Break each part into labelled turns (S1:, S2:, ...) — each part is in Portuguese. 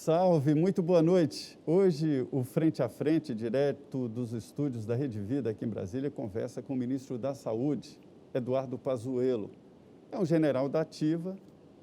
S1: Salve, muito boa noite. Hoje, o Frente a Frente, direto dos estúdios da Rede Vida aqui em Brasília, conversa com o ministro da Saúde, Eduardo Pazuello. É um general da ativa,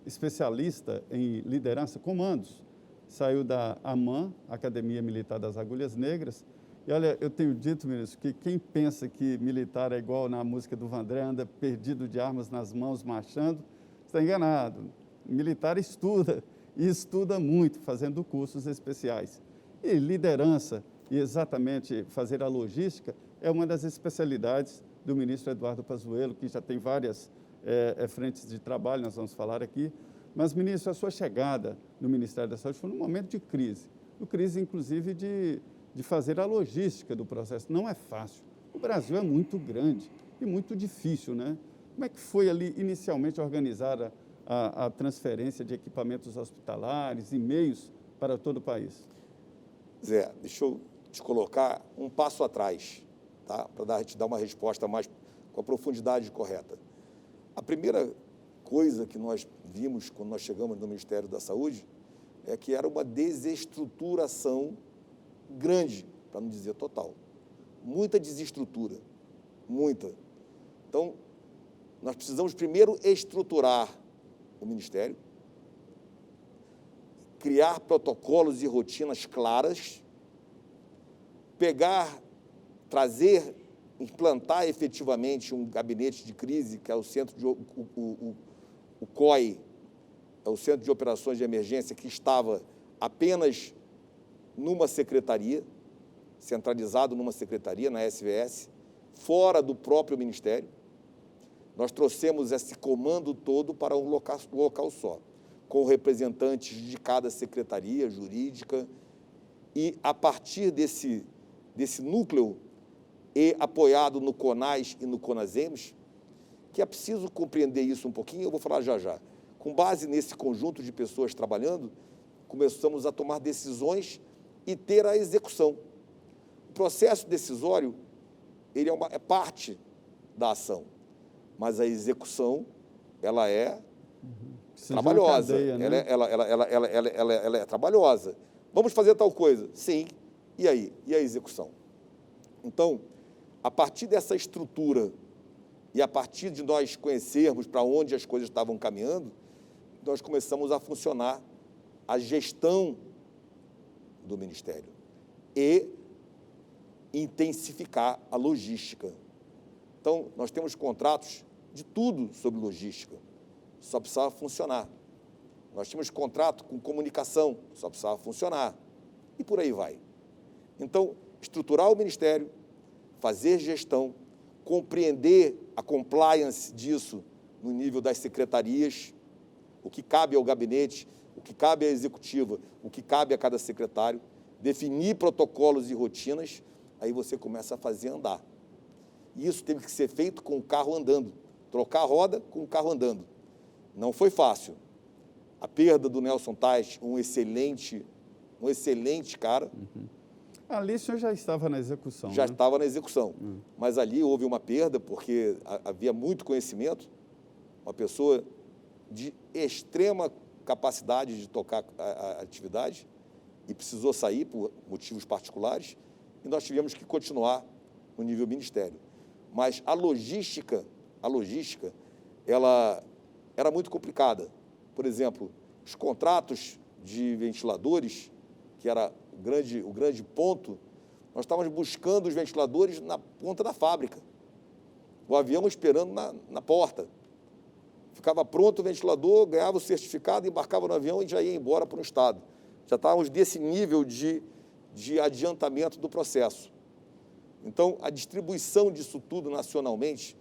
S1: especialista em liderança, comandos. Saiu da AMAN, Academia Militar das Agulhas Negras. E olha, eu tenho dito, ministro, que quem pensa que militar é igual na música do Vandré, anda perdido de armas nas mãos, marchando, está enganado. Militar estuda. E estuda muito, fazendo cursos especiais. E liderança, e exatamente fazer a logística, é uma das especialidades do ministro Eduardo Pazuello, que já tem várias frentes de trabalho, nós vamos falar aqui. Mas, ministro, a sua chegada no Ministério da Saúde foi num momento de crise inclusive de fazer a logística do processo. Não é fácil. O Brasil é muito grande e muito difícil, né? Como é que foi ali, inicialmente, organizar a transferência de equipamentos hospitalares e meios para todo o país?
S2: Zé, deixa eu te colocar um passo atrás, tá? Para te dar uma resposta mais com a profundidade correta. A primeira coisa que nós vimos quando nós chegamos no Ministério da Saúde é que era uma desestruturação grande, para não dizer total. Muita desestrutura, muita. Então, nós precisamos primeiro estruturar o Ministério, criar protocolos e rotinas claras, trazer, implantar efetivamente um gabinete de crise, que é o centro de o COI, é o Centro de Operações de Emergência, que estava apenas numa secretaria, centralizado numa secretaria, na SVS, fora do próprio Ministério. Nós trouxemos esse comando todo para um local só, com representantes de cada secretaria jurídica e, a partir desse núcleo, e apoiado no CONAS e no CONASEMES, que é preciso compreender isso um pouquinho, eu vou falar já já. Com base nesse conjunto de pessoas trabalhando, começamos a tomar decisões e ter a execução. O processo decisório, ele é parte da ação. Mas a execução, ela é trabalhosa,
S1: cadeia, né?
S2: ela é trabalhosa. Vamos fazer tal coisa? Sim. E aí? E a execução? Então, a partir dessa estrutura e a partir de nós conhecermos para onde as coisas estavam caminhando, nós começamos a funcionar a gestão do Ministério e intensificar a logística. Então, nós temos contratos de tudo sobre logística, só precisava funcionar. Nós tínhamos contrato com comunicação, só precisava funcionar. E por aí vai. Então, estruturar o Ministério, fazer gestão, compreender a compliance disso no nível das secretarias, o que cabe ao gabinete, o que cabe à executiva, o que cabe a cada secretário, definir protocolos e rotinas, aí você começa a fazer andar. E isso teve que ser feito com o carro andando, trocar a roda com o carro andando. Não foi fácil. A perda do Nelson Tais, um excelente cara.
S1: Uhum. Ali o senhor já estava na execução,
S2: Já
S1: né?
S2: estava na execução, mas ali houve uma perda porque havia muito conhecimento, uma pessoa de extrema capacidade de tocar a atividade e precisou sair por motivos particulares e nós tivemos que continuar no nível ministério. Mas a logística, ela era muito complicada. Por exemplo, os contratos de ventiladores, que era o grande ponto, nós estávamos buscando os ventiladores na ponta da fábrica. O avião esperando na porta. Ficava pronto o ventilador, ganhava o certificado, embarcava no avião e já ia embora para o estado. Já estávamos desse nível de adiantamento do processo. Então, a distribuição disso tudo nacionalmente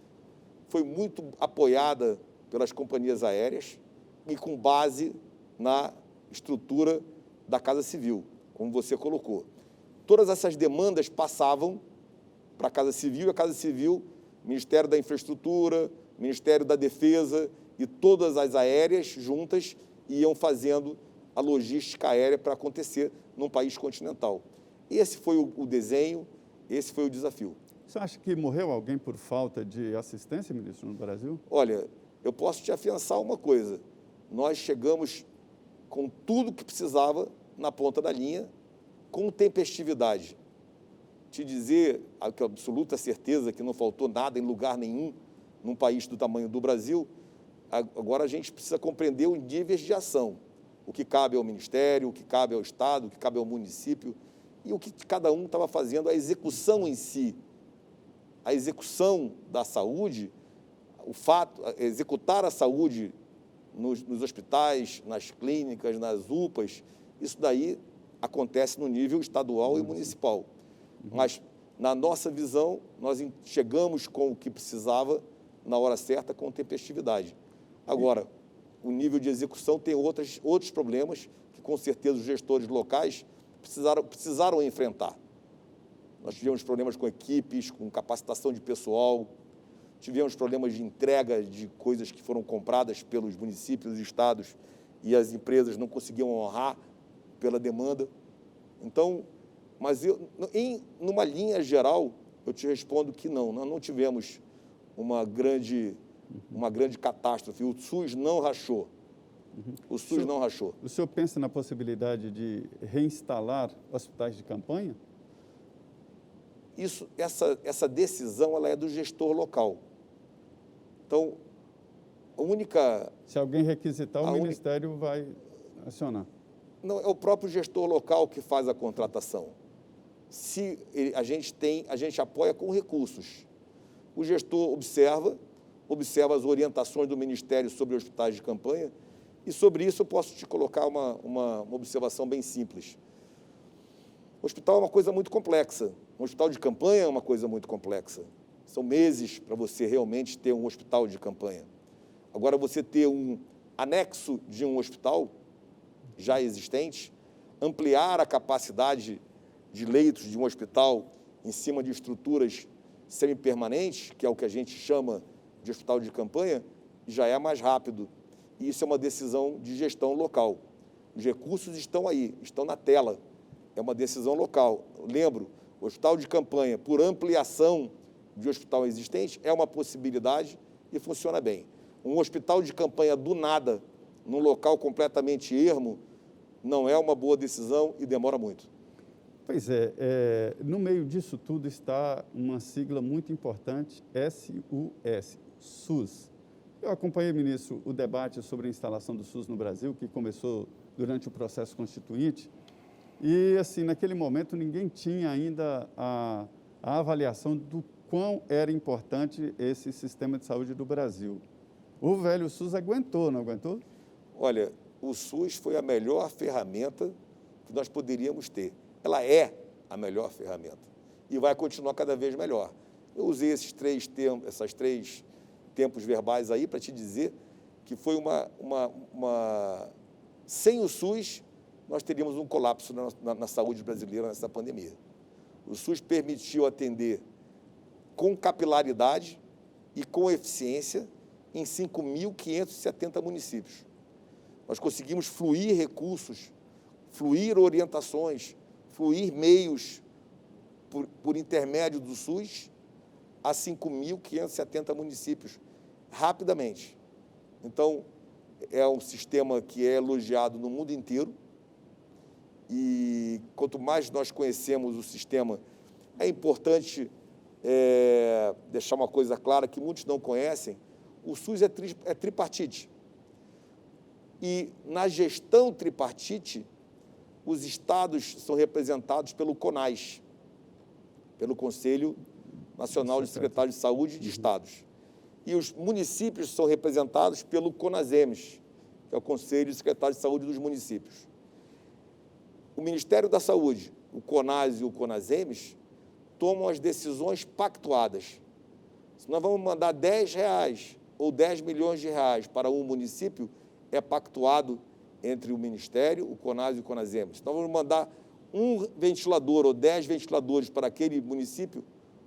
S2: foi muito apoiada pelas companhias aéreas e com base na estrutura da Casa Civil, como você colocou. Todas essas demandas passavam para a Casa Civil, e a Casa Civil, Ministério da Infraestrutura, Ministério da Defesa e todas as aéreas juntas iam fazendo a logística aérea para acontecer num país continental. Esse foi o desenho, esse foi o desafio.
S1: Você acha que morreu alguém por falta de assistência, ministro, no Brasil?
S2: Olha, eu posso te afiançar uma coisa. Nós chegamos com tudo que precisava na ponta da linha, com tempestividade. Te dizer, com absoluta certeza, que não faltou nada em lugar nenhum, num país do tamanho do Brasil, agora a gente precisa compreender os níveis de ação. O que cabe ao Ministério, o que cabe ao Estado, o que cabe ao município, e o que cada um estava fazendo, a execução em si. A execução da saúde, o fato, executar a saúde nos hospitais, nas clínicas, nas UPAs, isso daí acontece no nível estadual e municipal. Mas, na nossa visão, nós chegamos com o que precisava na hora certa, com tempestividade. Agora, o nível de execução tem outros problemas que, com certeza, os gestores locais precisaram enfrentar. Nós tivemos problemas com equipes, com capacitação de pessoal, tivemos problemas de entrega de coisas que foram compradas pelos municípios e estados e as empresas não conseguiam honrar pela demanda. Então, mas numa linha geral, eu te respondo que não, nós não tivemos uma grande catástrofe. O SUS não rachou. O SUS não rachou.
S1: O senhor pensa na possibilidade de reinstalar hospitais de campanha?
S2: Essa decisão ela é do gestor local. Então, a única...
S1: Se alguém requisitar, o Ministério vai acionar.
S2: Não, é o próprio gestor local que faz a contratação. Se a gente apoia com recursos. O gestor observa as orientações do Ministério sobre hospitais de campanha, e sobre isso eu posso te colocar uma observação bem simples. O hospital é uma coisa muito complexa. Um hospital de campanha é uma coisa muito complexa. São meses para você realmente ter um hospital de campanha. Agora, você ter um anexo de um hospital já existente, ampliar a capacidade de leitos de um hospital em cima de estruturas semipermanentes, que é o que a gente chama de hospital de campanha, já é mais rápido. E isso é uma decisão de gestão local. Os recursos estão aí, estão na tela. É uma decisão local. Lembro, o hospital de campanha, por ampliação de hospital existente, é uma possibilidade e funciona bem. Um hospital de campanha do nada, num local completamente ermo, não é uma boa decisão e demora muito.
S1: Pois é, no meio disso tudo está uma sigla muito importante, SUS, SUS. Eu acompanhei, ministro, o debate sobre a instalação do SUS no Brasil, que começou durante o processo constituinte, e, assim, naquele momento ninguém tinha ainda a avaliação do quão era importante esse sistema de saúde do Brasil. O velho SUS aguentou, não aguentou?
S2: Olha, o SUS foi a melhor ferramenta que nós poderíamos ter. Ela é a melhor ferramenta e vai continuar cada vez melhor. Eu usei esses três tempos verbais aí para te dizer que foi sem o SUS, nós teríamos um colapso na saúde brasileira nessa pandemia. O SUS permitiu atender com capilaridade e com eficiência em 5.570 municípios. Nós conseguimos fluir recursos, fluir orientações, fluir meios por intermédio do SUS a 5.570 municípios, rapidamente. Então, é um sistema que é elogiado no mundo inteiro e quanto mais nós conhecemos o sistema, é importante deixar uma coisa clara que muitos não conhecem, o SUS é tripartite. E na gestão tripartite, os estados são representados pelo CONAS, pelo Conselho Nacional de Secretários de Saúde de Estados. E os municípios são representados pelo CONASEMES, que é o Conselho de Secretários de Saúde dos Municípios. O Ministério da Saúde, o CONAS e o CONASEMES, tomam as decisões pactuadas. Se nós vamos mandar R$10 ou 10 milhões de reais para um município, é pactuado entre o Ministério, o CONAS e o CONASEMES. Se nós vamos mandar um ventilador ou 10 ventiladores para aquele município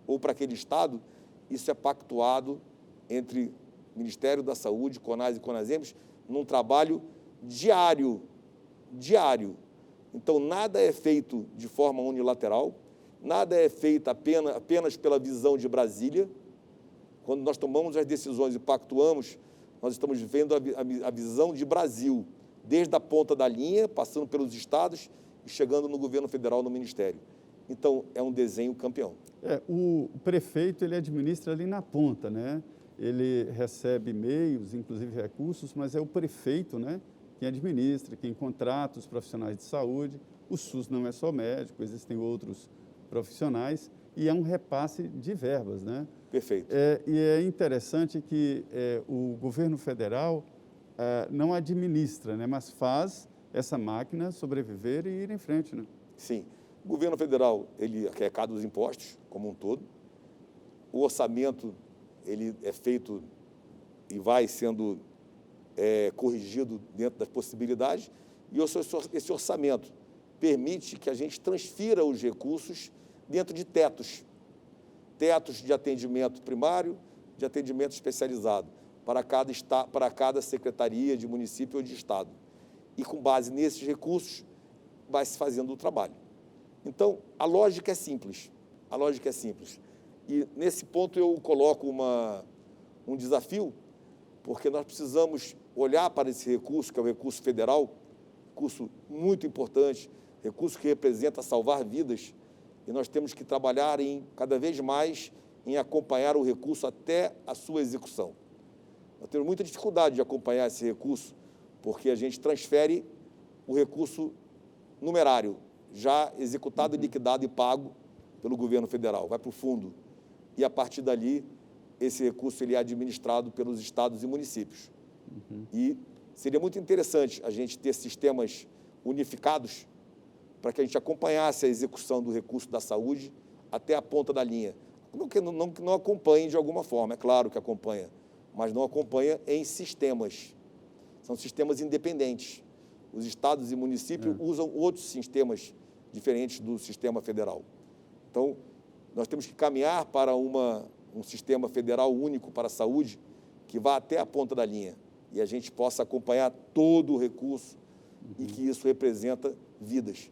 S2: ou para aquele estado, isso é pactuado entre o Ministério da Saúde, CONAS e CONASEMES, num trabalho diário. Então, nada é feito de forma unilateral, nada é feito apenas pela visão de Brasília. Quando nós tomamos as decisões e pactuamos, nós estamos vendo a visão de Brasil, desde a ponta da linha, passando pelos estados e chegando no governo federal, no Ministério. Então, é um desenho campeão.
S1: O prefeito, ele administra ali na ponta, né? Ele recebe meios, inclusive recursos, mas é o prefeito, né, quem administra, quem contrata os profissionais de saúde. O SUS não é só médico, existem outros profissionais e é um repasse de verbas, né?
S2: Perfeito.
S1: E é interessante que o governo federal não administra, né, mas faz essa máquina sobreviver e ir em frente, né?
S2: Sim. O governo federal, ele arrecada os impostos como um todo. O orçamento, ele é feito e vai sendo corrigido dentro das possibilidades. E esse orçamento permite que a gente transfira os recursos dentro de tetos de atendimento primário, de atendimento especializado, para cada secretaria de município ou de estado. E com base nesses recursos, vai se fazendo o trabalho. Então, a lógica é simples. E nesse ponto eu coloco um desafio, porque nós precisamos olhar para esse recurso, que é o recurso federal, recurso muito importante, recurso que representa salvar vidas, e nós temos que trabalhar cada vez mais em acompanhar o recurso até a sua execução. Nós temos muita dificuldade de acompanhar esse recurso, porque a gente transfere o recurso numerário, já executado, liquidado e pago pelo governo federal, vai para o fundo. E, a partir dali, esse recurso ele é administrado pelos estados e municípios. E seria muito interessante a gente ter sistemas unificados para que a gente acompanhasse a execução do recurso da saúde até a ponta da linha. Não que não acompanhe de alguma forma, é claro que acompanha, mas não acompanha em sistemas. São sistemas independentes. Os estados e municípios usam outros sistemas diferentes do sistema federal. Então, nós temos que caminhar para um sistema federal único para a saúde que vá até a ponta da linha e a gente possa acompanhar todo o recurso e que isso representa vidas.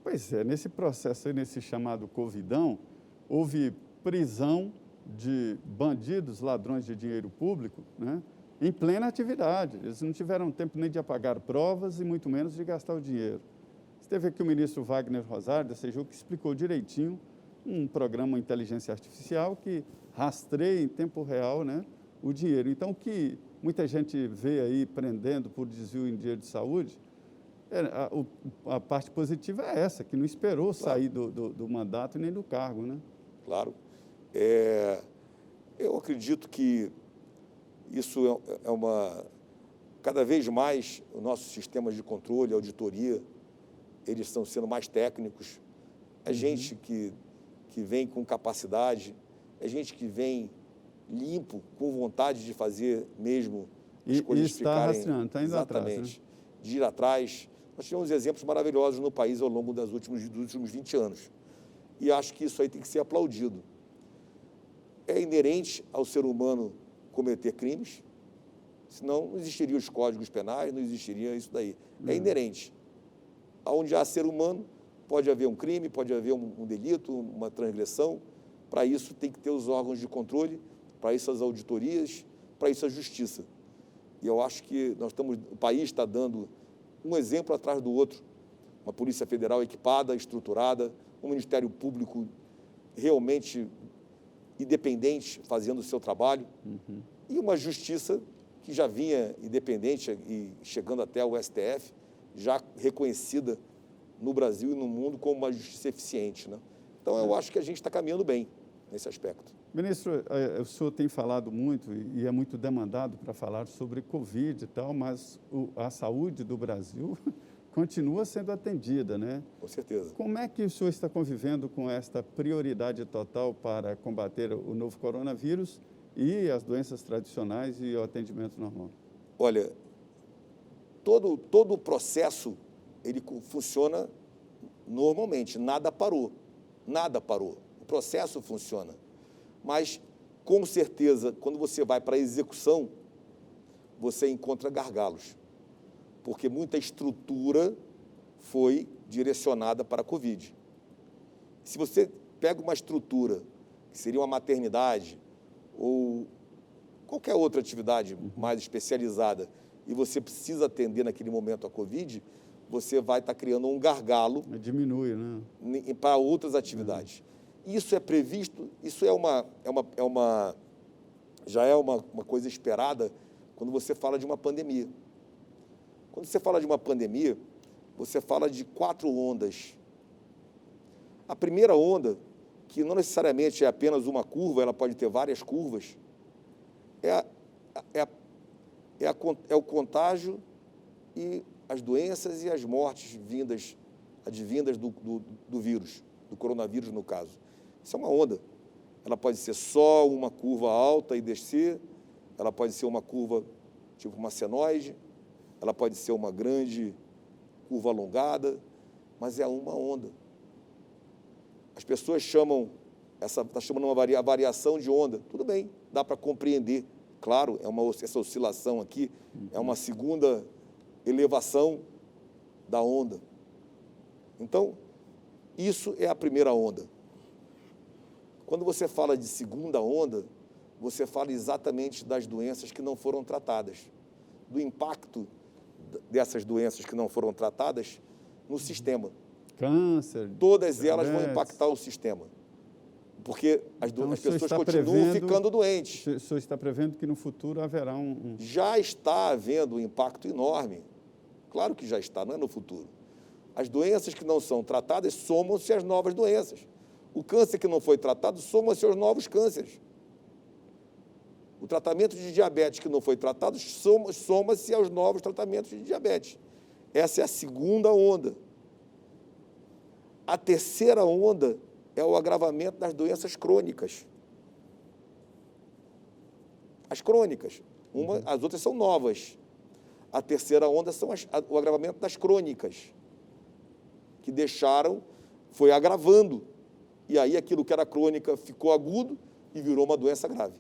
S1: Pois é, nesse processo aí, nesse chamado Covidão, houve prisão de bandidos, ladrões de dinheiro público, né, em plena atividade. Eles não tiveram tempo nem de apagar provas e muito menos de gastar o dinheiro. Esteve aqui o ministro Wagner Rosário, da CGU, que explicou direitinho um programa de inteligência artificial que rastreia em tempo real, né, o dinheiro. Então, o que muita gente vê aí prendendo por desvio em dinheiro de saúde, a parte positiva é essa, que não esperou sair do mandato nem do cargo, né?
S2: Claro. Eu acredito que isso cada vez mais, os nossos sistemas de controle, auditoria, eles estão sendo mais técnicos. É gente que vem com capacidade, é gente que vem limpo, com vontade de fazer mesmo as coisas
S1: ficarem... rastreando, está indo
S2: exatamente,
S1: atrás, né?
S2: De ir atrás. Nós tivemos exemplos maravilhosos no país ao longo dos últimos 20 anos. E acho que isso aí tem que ser aplaudido. É inerente ao ser humano cometer crimes, senão não existiriam os códigos penais, não existiria isso daí. É inerente. Onde há ser humano, pode haver um crime, pode haver um delito, uma transgressão. Para isso tem que ter os órgãos de controle, para isso as auditorias, para isso a justiça. E eu acho que o país está dando um exemplo atrás do outro. Uma Polícia Federal equipada, estruturada, um Ministério Público realmente independente, fazendo o seu trabalho, e uma justiça que já vinha independente e chegando até o STF, já reconhecida no Brasil e no mundo como uma justiça eficiente, né? Então, eu acho que a gente está caminhando bem nesse aspecto.
S1: Ministro, o senhor tem falado muito e é muito demandado para falar sobre Covid e tal, mas a saúde do Brasil continua sendo atendida, né?
S2: Com certeza.
S1: Como é que o senhor está convivendo com esta prioridade total para combater o novo coronavírus e as doenças tradicionais e o atendimento normal?
S2: Olha, todo o processo, ele funciona normalmente, nada parou. O processo funciona. Mas, com certeza, quando você vai para a execução, você encontra gargalos, porque muita estrutura foi direcionada para a Covid. Se você pega uma estrutura, que seria uma maternidade ou qualquer outra atividade mais especializada, e você precisa atender naquele momento a Covid, você vai estar criando um gargalo.
S1: Diminui, né?
S2: Para outras atividades. Isso é previsto, isso já é uma coisa esperada quando você fala de uma pandemia. Quando você fala de uma pandemia, você fala de 4 ondas. A primeira onda, que não necessariamente é apenas uma curva, ela pode ter várias curvas, é o contágio e as doenças e as mortes advindas do vírus, do coronavírus, no caso. Isso é uma onda. Ela pode ser só uma curva alta e descer, ela pode ser uma curva tipo uma senoide, ela pode ser uma grande curva alongada, mas é uma onda. As pessoas chamam, está chamando uma variação de onda. Tudo bem, dá para compreender. Claro, essa oscilação aqui é uma segunda elevação da onda. Então, isso é a primeira onda. Quando você fala de segunda onda, você fala exatamente das doenças que não foram tratadas, do impacto dessas doenças que não foram tratadas no sistema.
S1: Câncer.
S2: Todas elas vão impactar o sistema, porque as pessoas continuam ficando doentes.
S1: O senhor está prevendo que no futuro haverá
S2: Já está havendo um impacto enorme. Claro que já está, não é no futuro. As doenças que não são tratadas somam-se às novas doenças. O câncer que não foi tratado soma-se aos novos cânceres. O tratamento de diabetes que não foi tratado soma-se aos novos tratamentos de diabetes. Essa é a segunda onda. A terceira onda é o agravamento das doenças crônicas. As crônicas. As outras são novas. A terceira onda são o agravamento das crônicas, que foi agravando. E aí aquilo que era crônica ficou agudo e virou uma doença grave.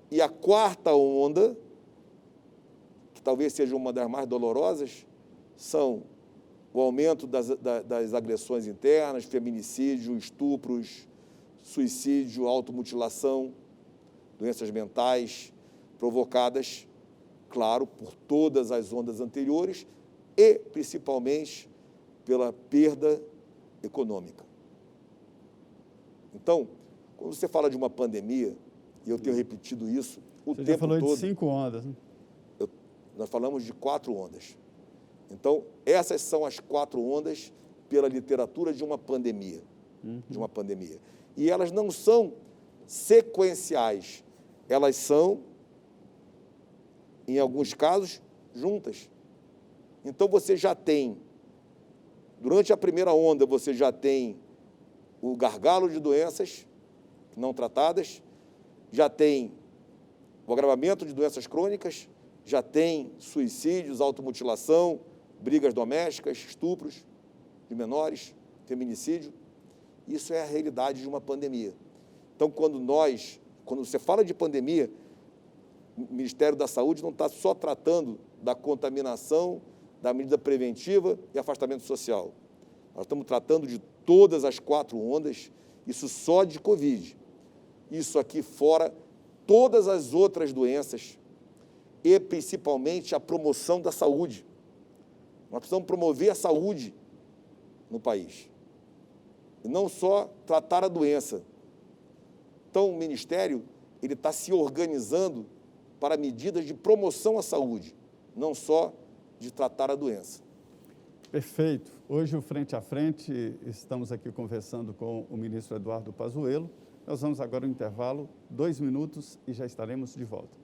S2: E a quarta onda, que talvez seja uma das mais dolorosas, são o aumento das agressões internas, feminicídio, estupros, suicídio, automutilação, doenças mentais provocadas, claro, por todas as ondas anteriores e, principalmente, pela perda econômica. Então, quando você fala de uma pandemia, e eu tenho repetido isso o tempo todo... Você já
S1: falou de 5 ondas, né?
S2: Nós falamos de 4 ondas. Então, essas são as 4 ondas pela literatura de uma pandemia. De uma pandemia. E elas não são sequenciais, elas são, em alguns casos, juntas. Então, você já tem, durante a primeira onda, você já tem o gargalo de doenças não tratadas, já tem o agravamento de doenças crônicas, já tem suicídios, automutilação, brigas domésticas, estupros de menores, feminicídio. Isso é a realidade de uma pandemia. Então, quando você fala de pandemia, o Ministério da Saúde não está só tratando da contaminação, da medida preventiva e afastamento social. Nós estamos tratando de todas as 4 ondas, isso só de Covid. Isso aqui fora todas as outras doenças e, principalmente, a promoção da saúde. Nós precisamos promover a saúde no país. E não só tratar a doença. Então, o Ministério está se organizando para medidas de promoção à saúde, não só de tratar a doença.
S1: Perfeito. Hoje, o Frente a Frente, estamos aqui conversando com o ministro Eduardo Pazuello. Nós vamos agora ao intervalo, 2 minutos, e já estaremos de volta.